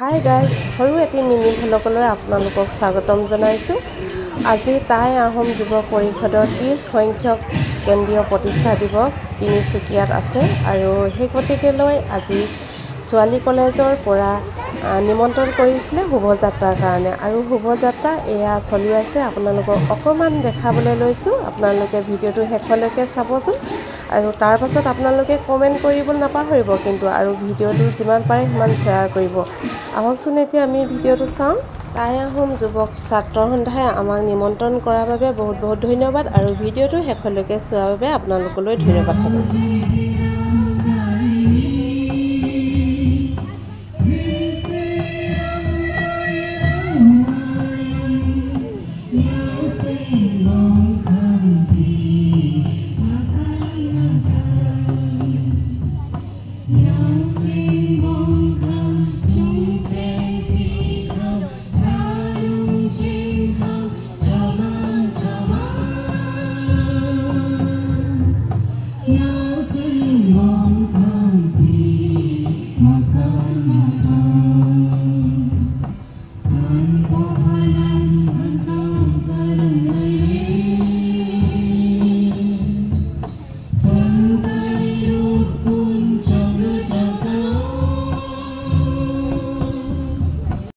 Hi guys, সৰু এটি mini ভ্লগলৈ আপোনালোকক স্বাগতম জনাইছোঁ। আজি টাই আহোম যুৱ পৰিষদৰ 30 সংখ্যক কেন্দ্ৰীয় প্ৰতিষ্ঠা দিৱস তিনিচুকীয়াত আছে আৰু সেই গতিকেলৈ আজি ছোৱালী কলেজৰ পৰা নিমন্ত্ৰণ কৰিছিলে শোভাযাত্ৰাৰ কাৰণে আৰু শোভাযাত্ৰা এয়া চলি আছে। আপোনালোকক অকণমান দেখাবলৈ লৈছোঁ, আপোনালোকে ভিডিঅ'টো শেষলৈকে চাবচোন আৰু তাৰ পাছত আপোনালোকে কমেণ্ট কৰিব নাপাহৰিব কিন্তু, আৰু ভিডিঅ'টো যিমান পাৰে সিমান শ্বেয়াৰ কৰিব। আহকচোন এতিয়া আমি ভিডিঅ'টো চাওঁ। টাই আহোম যুৱক ছাত্ৰ সন্থাই আমাক নিমন্ত্ৰণ কৰাৰ বাবে বহুত বহুত ধন্যবাদ আৰু ভিডিঅ'টো শেষলৈকে চোৱাৰ বাবে আপোনালোকলৈ ধন্যবাদ থাকিল।